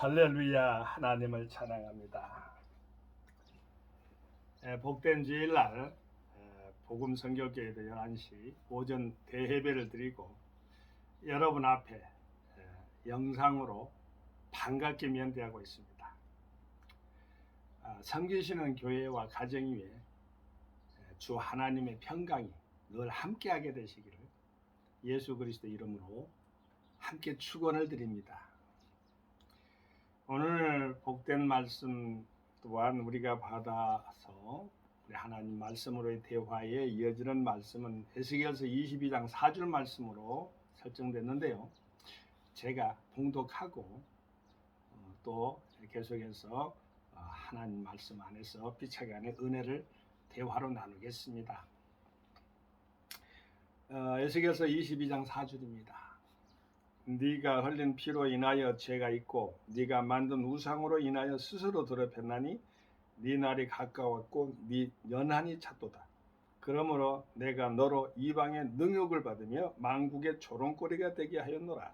할렐루야, 하나님을 찬양합니다. 복된 주일날 복음 선교교회도 11시 오전 대예배를 드리고 여러분 앞에 영상으로 반갑게 면대하고 있습니다. 섬기시는 교회와 가정 위에 주 하나님의 평강이 늘 함께하게 되시기를 예수 그리스도 이름으로 함께 축원을 드립니다. 오늘 복된 말씀 또한 우리가 받아서 우리 하나님 말씀으로의 대화에 이어지는 말씀은 에스겔서 22장 4절 말씀으로 설정됐는데요. 제가 봉독하고 또 계속해서 하나님 말씀 안에서 피차간의 은혜를 대화로 나누겠습니다. 에스겔서 22장 4절입니다. 네가 흘린 피로 인하여 죄가 있고 네가 만든 우상으로 인하여 스스로 더럽혔나니 네 날이 가까웠고 네 연한이 찼도다. 그러므로 내가 너로 이방의 능욕을 받으며 만국의 조롱거리가 되게 하였노라.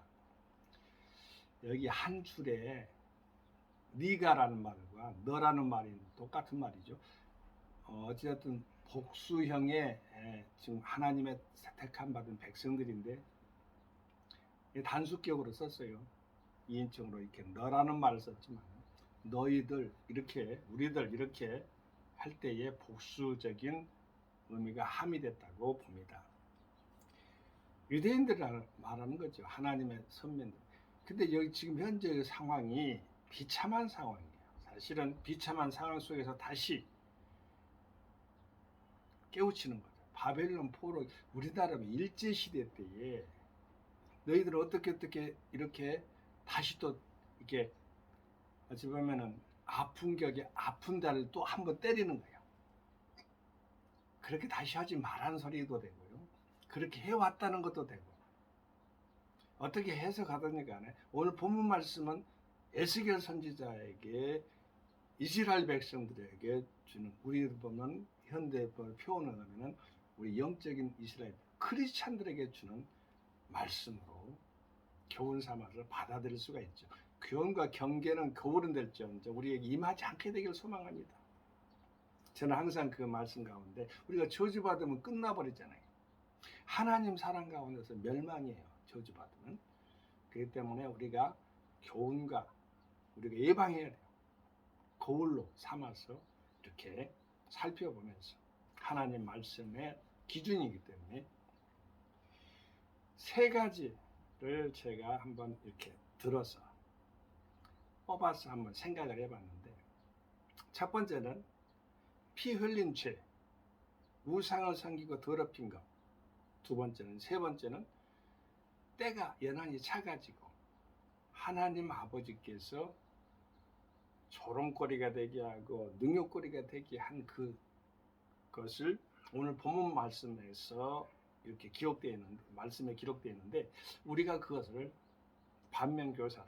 여기 한 줄에 네가라는 말과 너라는 말이 똑같은 말이죠. 어쨌든 복수형의 지금 하나님의 택함 받은 백성들인데 단수격으로 썼어요. 2인칭으로 이렇게 너라는 말을 썼지만 너희들 이렇게 우리들 이렇게 할 때에 복수적인 의미가 함의됐다고 봅니다. 유대인들을 말하는 거죠. 하나님의 선민들. 근데 여기 지금 현재 상황이 비참한 상황이에요. 사실은 비참한 상황 속에서 다시 깨우치는 거죠. 바벨론 포로 우리나라 일제시대 때에 너희들 어떻게 이렇게 다시 또 이렇게 어찌 보면은 아픈 격에 아픈 데를 또 한 번 때리는 거예요. 그렇게 다시 하지 말라는 소리도 되고요. 그렇게 해왔다는 것도 되고 어떻게 해석하든지 간에 오늘 본문 말씀은 에스겔 선지자에게 이스라엘 백성들에게 주는 우리들 보면 현대 표현을 하면은 우리 영적인 이스라엘 크리스찬들에게 주는 말씀으로 교훈 삼아서 받아들일 수가 있죠. 교훈과 경계는 거울은 될지언정 우리에게 임하지 않게 되길 소망합니다. 저는 항상 그 말씀 가운데 우리가 저주받으면 끝나버리잖아요. 하나님 사랑 가운데서 멸망이에요. 저주받으면. 그렇기 때문에 우리가 교훈과 우리가 예방해야 돼요. 거울로 삼아서 이렇게 살펴보면서 하나님 말씀의 기준이기 때문에 세 가지를 제가 한번 이렇게 들어서 뽑아서 한번 생각을 해봤는데 첫 번째는 피 흘린 죄, 우상을 섬기고 더럽힌 것. 두 번째는 세 번째는 때가 연한이 차가지고 하나님 아버지께서 조롱거리가 되게 하고 능욕거리가 되게 한 그것을 오늘 본문 말씀에서 이렇게 기록되어 있는 말씀에 기록되어 있는데 우리가 그것을 반면교사로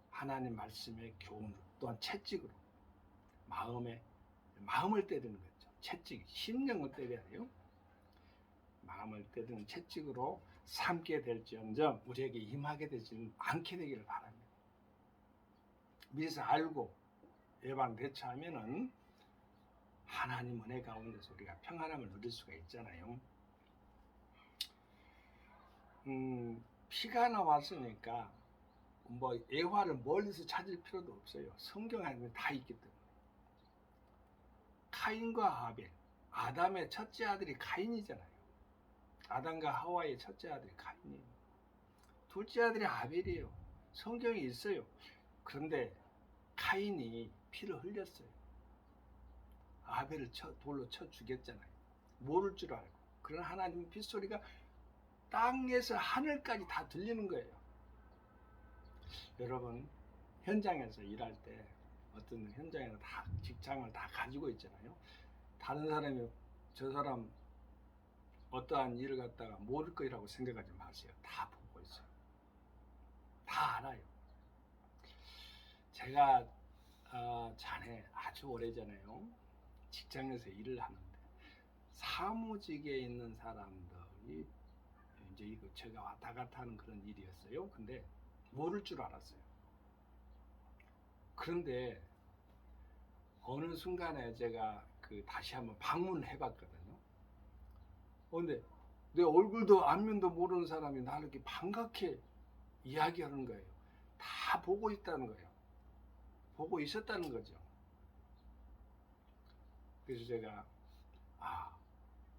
하나님 말씀의 교훈 또한 채찍으로 마음을 때리는 거죠. 채찍, 심령을 때려야 돼요. 마음을 때리는 채찍으로 삼게 될지언정 우리에게 임하게 되지 않게 되기를 바랍니다. 미리서 알고 예방 대처하면은 하나님 은혜 가운데서 우리가 평안함을 누릴 수가 있잖아요. 피가 나왔으니까 뭐 예화를 멀리서 찾을 필요도 없어요. 성경 안에 다 있기 때문에. 카인과 아벨, 아담의 첫째 아들이 카인이잖아요. 아담과 하와의 첫째 아들이 카인이에요. 둘째 아들이 아벨이에요. 성경에 있어요. 그런데 카인이 피를 흘렸어요. 아벨을 돌로 쳐 죽였잖아요. 모를 줄 알고. 그러나 하나님 핏소리가 땅에서 하늘까지 다 들리는 거예요. 여러분 현장에서 일할 때 어떤 현장에서 다 직장을 다 가지고 있잖아요. 다른 사람이 저 사람 어떠한 일을 갖다가 모를 거라고 생각하지 마세요. 다 보고 있어요. 다 알아요. 제가 전에 아주 오래전에요. 직장에서 일을 하는데 사무직에 있는 사람들이 이제 이거 제가 왔다 갔다 하는 그런 일이었어요. 근데 모를 줄 알았어요. 그런데 어느 순간에 제가 다시 한번 방문해 봤거든요. 근데 내 얼굴도 안면도 모르는 사람이 나를 이렇게 반갑게 이야기하는 거예요. 다 보고 있다는 거예요. 보고 있었다는 거죠. 그래서 제가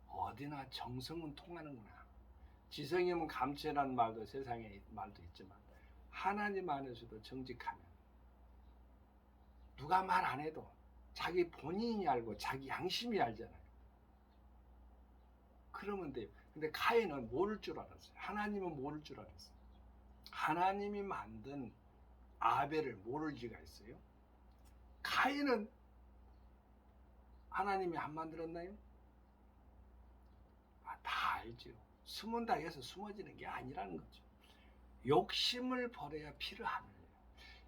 어디나 정성은 통하는구나. 지성이면 감체라는 말도 세상에 말도 있지만 하나님 안에서도 정직하면 누가 말 안 해도 자기 본인이 알고 자기 양심이 알잖아요. 그러면 돼요. 근데 카인은 모를 줄 알았어요. 하나님은 모를 줄 알았어요. 하나님이 만든 아벨을 모를 리가 있어요? 카인은 하나님이 안 만들었나요? 다 알죠. 숨은다 해서 숨어지는 게 아니라는 거죠. 욕심을 버려야 피를 안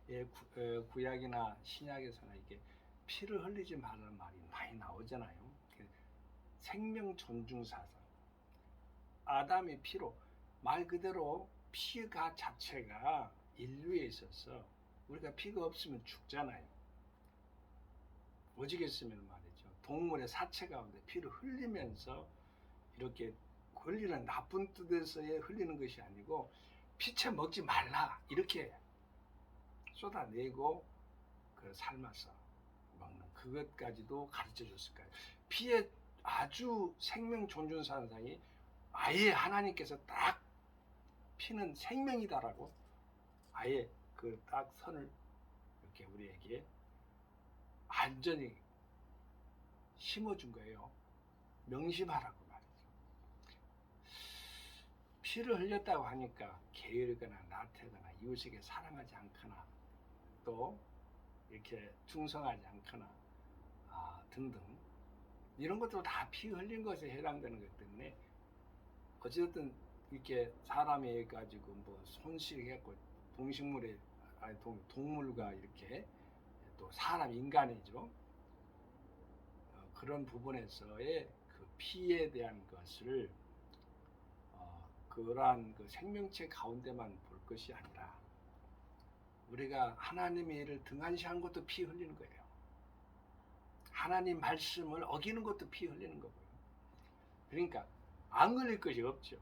흘려요. 구약이나 신약에서는 이게 피를 흘리지 말라는 말이 많이 나오잖아요. 생명 존중 사상. 아담의 피로, 말 그대로 피가 자체가 인류에 있어서 우리가 피가 없으면 죽잖아요. 오직했으면 말이죠. 동물의 사체 가운데 피를 흘리면서 이렇게 흘리는 나쁜 뜻에서의 흘리는 것이 아니고 피채 먹지 말라 이렇게 쏟아내고 삶아서 먹는 그것까지도 가르쳐 줬을 거예요. 피의 아주 생명 존중 사상이 아예 하나님께서 딱 피는 생명이다라고 아예 딱 선을 이렇게 우리에게 완전히 심어준 거예요. 명심하라고 말이죠. 피를 흘렸다고 하니까 게으르거나 나태거나 이웃에게 사랑하지 않거나 또 이렇게 충성하지 않거나 등등 이런 것도 다 피 흘린 것에 해당되는 것 때문에 어쨌든 이렇게 사람이 가지고 뭐 손실해갖고 동식물에 동물과 이렇게 또 사람 인간이죠. 그런 부분에서의 그 피에 대한 것을 그러한 생명체 가운데만 볼 것이 아니라 우리가 하나님의 일을 등한시한 것도 피 흘리는 거예요. 하나님 말씀을 어기는 것도 피 흘리는 거고요. 그러니까 안 걸릴 것이 없죠.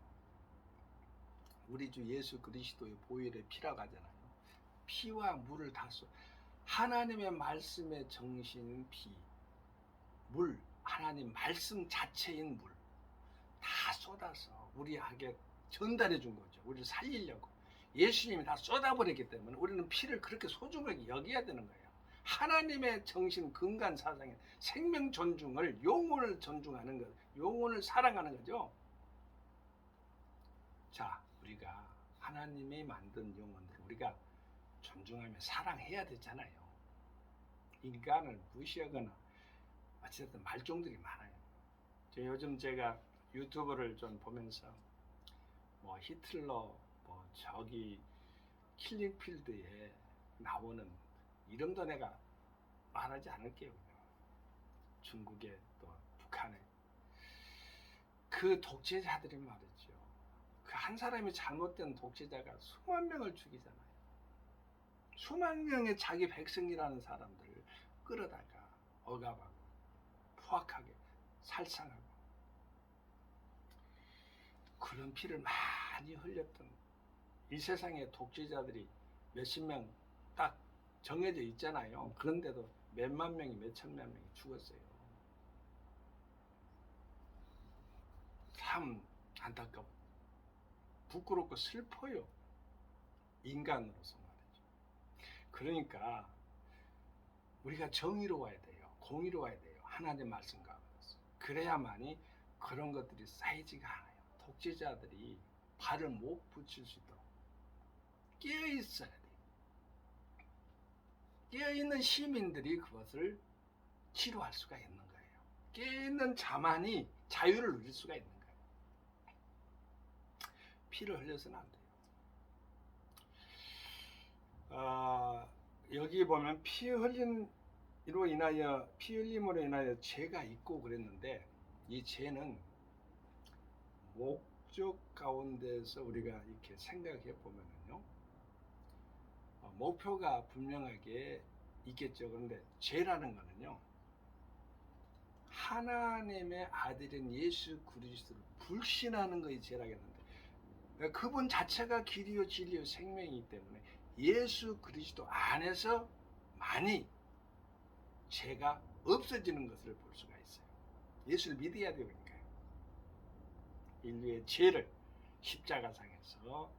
우리 주 예수 그리스도의 보혈의 피라고 하잖아요. 피와 물을 다 쏟. 하나님의 말씀의 정신 피, 물, 하나님 말씀 자체인 물 다 쏟아서 우리에게 전달해 준 거죠. 우리를 살리려고. 예수님이 다 쏟아버렸기 때문에 우리는 피를 그렇게 소중하게 여겨야 되는 거예요. 하나님의 정신 근간 사상에 생명 존중을 영혼을 존중하는 것, 영혼을 사랑하는 거죠. 자, 우리가 하나님이 만든 영혼들 우리가 존중하며 사랑해야 되잖아요. 인간을 무시하거나 어쨌든 말종들이 많아요. 요즘 제가 유튜브를 좀 보면서 뭐 히틀러 뭐 저기 킬링필드에 나오는 이름도 내가 말하지 않을게요. 중국에 또 북한에 그 독재자들이 말이죠. 그 한 사람이 잘못된 독재자가 수만 명을 죽이잖아요. 수만 명의 자기 백성이라는 사람들을 끌어다가 억압하고 포악하게 살상하고 그런 피를 많이 흘렸던 이 세상의 독재자들이 몇십 명 딱 정해져 있잖아요. 그런데도 몇만 명이 몇천만 명이 죽었어요. 참 안타깝고 부끄럽고 슬퍼요. 인간으로서 말이죠. 그러니까 우리가 정의로워야 돼요. 공의로워야 돼요. 하나님의 말씀 가운데서. 그래야만이 그런 것들이 쌓이지가 않아요. 독재자들이 발을 못 붙일 수 있도록 깨어 있어야 돼요. 깨어 있는 시민들이 그것을 치료할 수가 있는 거예요. 깨어 있는 자만이 자유를 누릴 수가 있는 거예요. 피를 흘려서는 안 돼요. 여기 보면 피 흘림으로 인하여 죄가 있고 그랬는데 이 죄는 목적 가운데서 우리가 이렇게 생각해 보면은요, 목표가 분명하게 있겠죠. 그런데 죄라는 거는요, 하나님의 아들인 예수 그리스도를 불신하는 것이 죄라겠는데, 그분 자체가 길이요 진리요 생명이기 때문에 예수 그리스도 안에서 많이 죄가 없어지는 것을 볼 수가 있어요. 예수를 믿어야 되니까요. 인류의 죄를 십자가상에서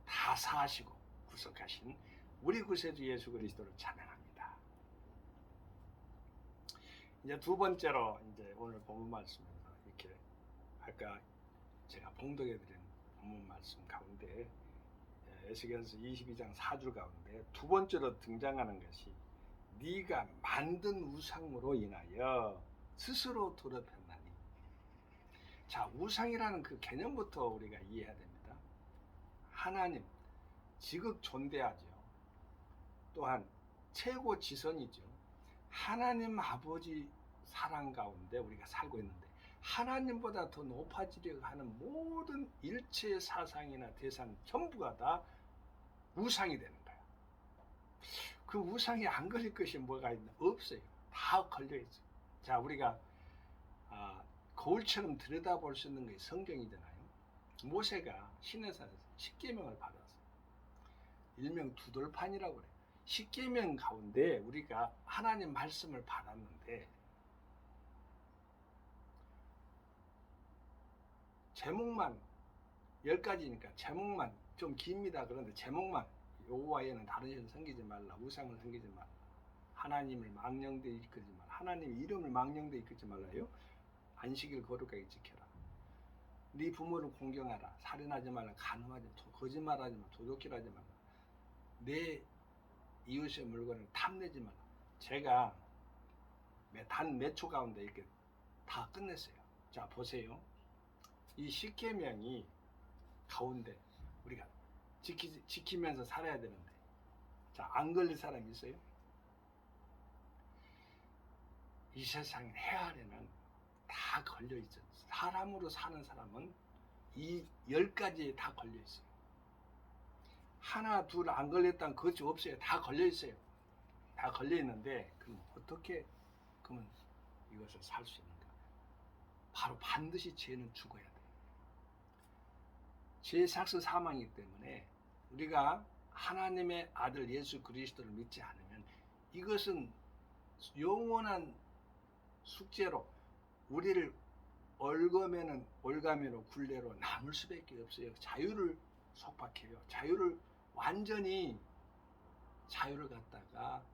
다 사하시고 구속하신 우리 구세주 예수 그리스도를 찬양합니다. 이제 두 번째로 이제 오늘 본문 말씀에서 이렇게 아까 제가 봉독해드린 본문 말씀 가운데 에스겔서 22장 4절 가운데 두 번째로 등장하는 것이 네가 만든 우상으로 인하여 스스로 더럽혔나니. 자, 우상이라는 그 개념부터 우리가 이해해야 됩니다. 하나님, 지극 존대하죠. 또한 최고 지선이죠. 하나님 아버지 사랑 가운데 우리가 살고 있는데 하나님보다 더 높아지려고 하는 모든 일체의 사상이나 대상 전부가 다 우상이 되는 거야. 그 우상에 안 걸릴 것이 뭐가 있나? 없어요. 다 걸려 있어요. 자, 우리가 거울처럼 들여다볼 수 있는 게 성경이잖아요. 모세가 시내산에서 십계명을 받았어요. 일명 두돌판이라고 그래요. 십계명 가운데 우리가 하나님 말씀을 받았는데 제목만 10가지니까 제목만 좀 깁니다. 그런데 제목만 여호와에는 다른 신을 섬기지 말라, 우상을 섬기지 말라, 하나님을 망령되이 이끌지 말라, 하나님 이름을 망령되이 이끌지 말라요. 안식일 거룩하게 지켜라. 네 부모를 공경하라. 살인하지 말라. 간음하지 말라. 거짓말하지 말라. 도둑질하지 말라. 내 이웃의 물건을 탐내지 말라. 제가 단 몇 초 가운데 이렇게 다 끝냈어요. 자, 보세요. 이 십계명이 가운데 우리가 지키면서 살아야 되는데, 자, 안 걸릴 사람이 있어요? 이 세상 해아래는 다 걸려 있죠. 사람으로 사는 사람은 이 10가지에 다 걸려 있어요. 하나, 둘 안 걸렸다는 그것이 없어요. 다 걸려 있어요. 다 걸려 있는데, 그럼 어떻게 그러면 이것을 살 수 있는가? 바로 반드시 죄는 죽어야 돼요. 죄 삭스 사망이기 때문에 우리가 하나님의 아들 예수 그리스도를 믿지 않으면 이것은 영원한 숙제로 우리를 올가매로 굴레로 남을 수밖에 없어요. 자유를 속박해요. 자유를 완전히 자유를 갖다가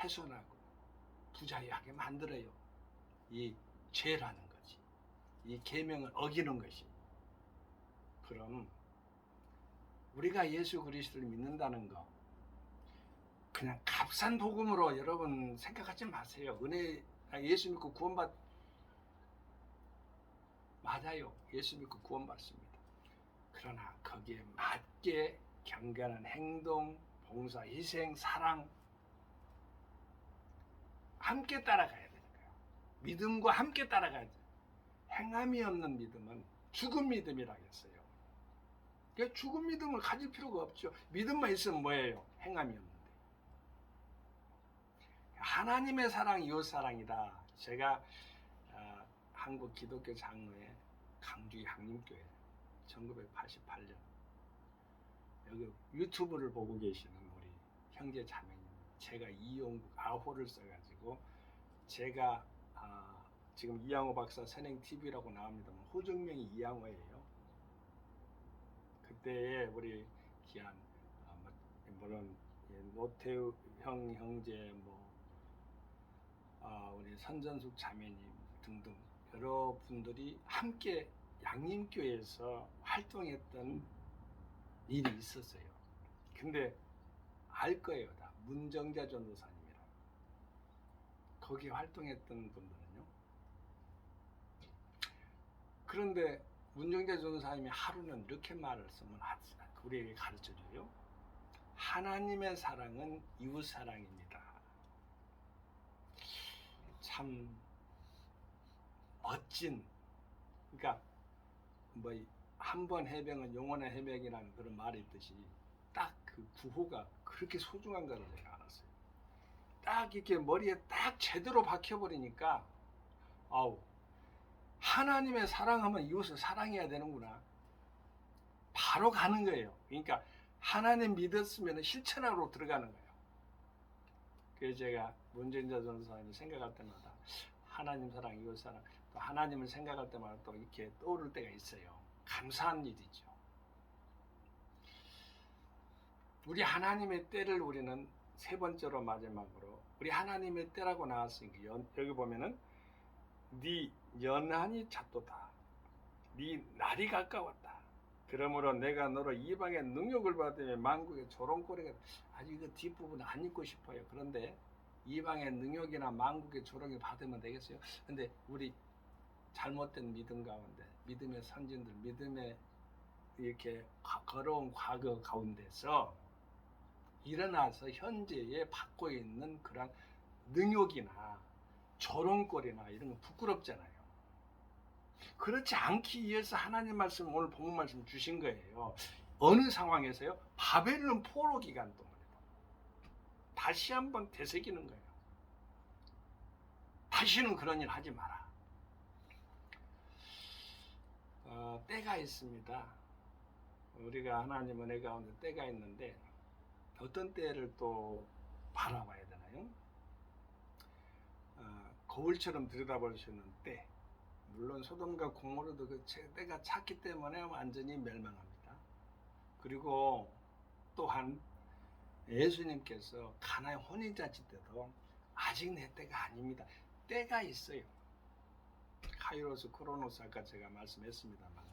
훼손하고 부자유하게 만들어요. 이 죄라는 거지. 이 계명을 어기는 것이. 그럼 우리가 예수 그리스도를 믿는다는 거 그냥 값싼 복음으로 여러분 생각하지 마세요. 예수 믿고 맞아요. 예수 믿고 구원받습니다. 그러나 거기에 맞게 경건한 행동, 봉사, 희생, 사랑 함께 따라가야 되는 거예요. 믿음과 함께 따라가야 돼요. 행함이 없는 믿음은 죽은 믿음이라겠어요. 그러니까 죽은 믿음을 가질 필요가 없죠. 믿음만 있으면 뭐예요? 행함이 없는데. 하나님의 사랑, 이웃 사랑이다. 제가 한국 기독교 장로회 강주 향림교회 1988년 여기 유튜브를 보고 계시는 우리 형제 자매님, 제가 이용국 아호를 써가지고 제가 지금 이양호 박사 선행 TV라고 나옵니다만 호정명이 이양호예요. 그때 우리 귀한 물론 노태우 형제 우리 선전숙 자매님 등등 여러분들이 함께 양림교회에서 활동했던 일이 있었어요. 근데 알 거예요. 다 문정자 전도사님이라. 거기 활동했던 분들은요. 그런데 문정자 전도사님이 하루는 이렇게 말을 쓰면 우리에게 가르쳐줘요. 하나님의 사랑은 이웃 사랑입니다. 참 멋진, 그러니까 한 번 해병은 영원한 해병이라는 그런 말이 있듯이 딱 그 구호가 그렇게 소중한 거를 제가 알았어요. 딱 딱 이렇게 머리에 딱 제대로 박혀버리니까 아우, 하나님의 사랑하면 이웃을 사랑해야 되는구나. 바로 가는 거예요. 그러니까 하나님 믿었으면 실천하러 들어가는 거예요. 그래서 제가 문재인자 전도사님을 생각할 때마다 하나님 사랑, 이웃 사랑, 또 하나님을 생각할 때마다 또 이렇게 떠오를 때가 있어요. 감사한 일이죠. 우리 하나님의 때를 우리는 세 번째로 마지막으로 우리 하나님의 때라고 나왔으니까 여기 보면은 네 연한이 찼도다. 네 날이 가까웠다. 그러므로 내가 너로 이방의 능욕을 받으며 만국의 조롱거리가 아주 이거 뒷부분 안 읽고 싶어요. 그런데 이방의 능욕이나 만국의 조롱을 받으면 되겠어요. 근데 우리 잘못된 믿음 가운데 믿음의 선진들 믿음의 이렇게 걸어온 과거 가운데서 일어나서 현재에 받고 있는 그런 능욕이나 조롱거리나 이런 거 부끄럽잖아요. 그렇지 않기 위해서 하나님 말씀 오늘 본문 말씀 주신 거예요. 어느 상황에서요? 바벨론 포로 기간 동안에도 다시 한번 되새기는 거예요. 다시는 그런 일 하지 마라. 때가 있습니다. 우리가 하나님 은혜 가운데 때가 있는데 어떤 때를 또 바라봐야 되나요? 거울처럼 들여다볼 수 있는 때. 물론 소돔과 고모르도 그 때가 찼기 때문에 완전히 멸망합니다. 그리고 또한 예수님께서 가나의 혼인잔치 때도 아직 내 때가 아닙니다. 때가 있어요. 카이로스 크로노스 아까 제가 말씀했습니다만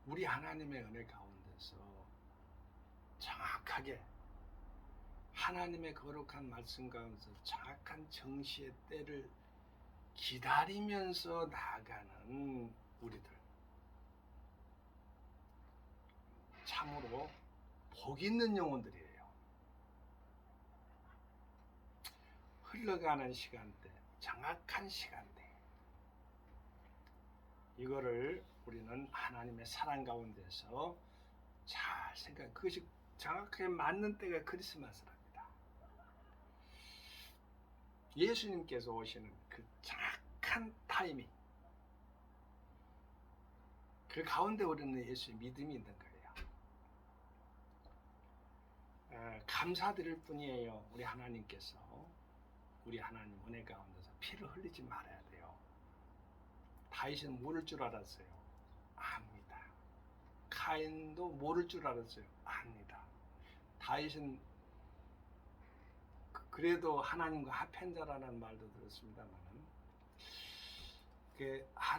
우리 하나님의 은혜 가운데서 정확하게 하나님의 거룩한 말씀 가운데서 정확한 정시의 때를 기다리면서 나아가는 우리들 참으로 복 있는 영혼들이에요. 흘러가는 시간대, 정확한 시간대 이거를 우리는 하나님의 사랑 가운데서 잘 생각 그것이 정확하게 맞는 때가 크리스마스랍니다. 예수님께서 오시는 그 정확한 타이밍 그 가운데 우리는 예수의 믿음이 있는 거예요. 감사드릴 뿐이에요. 우리 하나님께서 우리 하나님 은혜 가운데서 피를 흘리지 말아야 돼요. 다윗은 모를 줄 알았어요. 압니다. 카인도 모를 줄 알았어요. 압니다. 다윗은 그래도 하나님과 합한 자라는 말도 들었습니다만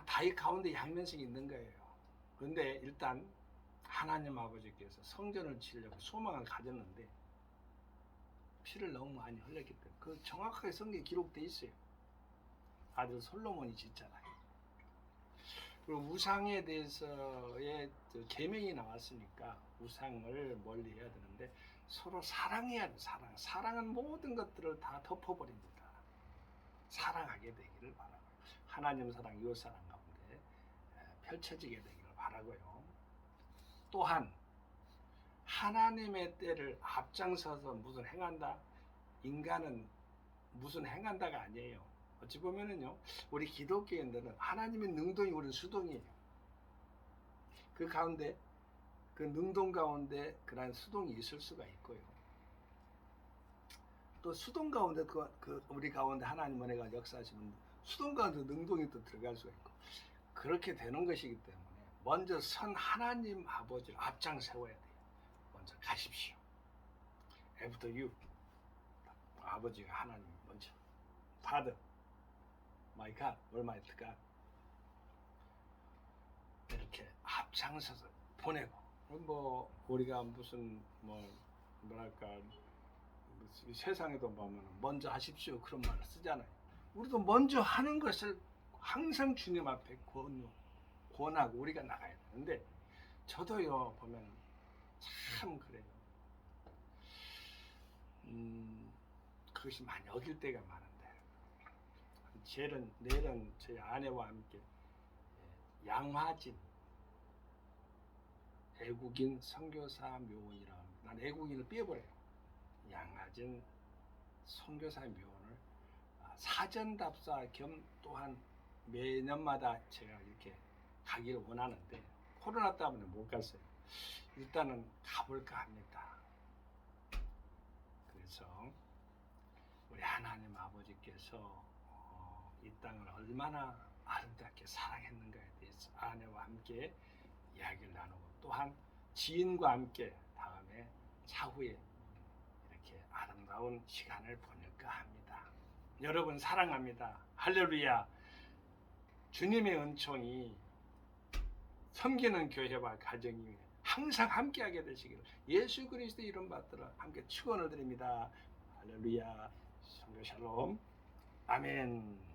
다윗 가운데 양면성이 있는 거예요. 그런데 일단 하나님 아버지께서 성전을 지으려고 소망을 가졌는데 피를 너무 많이 흘렸기 때문에 그 정확하게 성경에 기록되어 있어요. 아들 솔로몬이 짓잖아요. 그리고 우상에 대해서의 계명이 나왔으니까 우상을 멀리 해야 되는데 서로 사랑해야 돼. 사랑은 모든 것들을 다 덮어버립니다. 사랑하게 되기를 바라고요. 하나님 사랑, 이웃 사랑 가운데 펼쳐지게 되기를 바라고요. 또한 하나님의 때를 앞장서서 무슨 행한다? 인간은 무슨 행한다가 아니에요. 어찌 보면은요, 우리 기독교인들은 하나님의 능동이 우리는 수동이에요. 그 가운데, 그 능동 가운데 그러한 수동이 있을 수가 있고요. 또 수동 가운데 우리 가운데 하나님 은혜가 역사하시면 수동 가운데 능동이 또 들어갈 수가 있고 그렇게 되는 것이기 때문에 먼저 선 하나님 아버지를 앞장 세워야 돼요. 먼저 가십시오. After you. 아버지가 하나님 먼저. Father, my God, Almighty God. 이렇게 앞장서서 보내고 우리가 무슨 뭐랄까 세상에도 보면 먼저 하십시오 그런 말을 쓰잖아요. 우리도 먼저 하는 것을 항상 주님 앞에 권하고 우리가 나가야 되는데 저도요 보면 참 그래요. 그것이 많이 어길 때가 많은데 내일은 저희 아내와 함께 양화진 애국인 선교사 묘원이라고 합니다. 난 애국인을 빼버려요. 양화진 선교사의 묘원을 사전답사 겸 또한 매년마다 제가 이렇게 가기를 원하는데 코로나 때문에 못 갔어요. 일단은 가볼까 합니다. 그래서 우리 하나님 아버지께서 이 땅을 얼마나 아름답게 사랑했는가에 대해서 아내와 함께 이야기를 나누고 또한 지인과 함께 다음에 차후에 이렇게 아름다운 시간을 보낼까 합니다. 여러분 사랑합니다. 할렐루야. 주님의 은총이 섬기는 교회와 가정이 항상 함께하게 되시기를 예수 그리스도 이름 받들어 함께 축원을 드립니다. 할렐루야. 성도 샬롬. 아멘.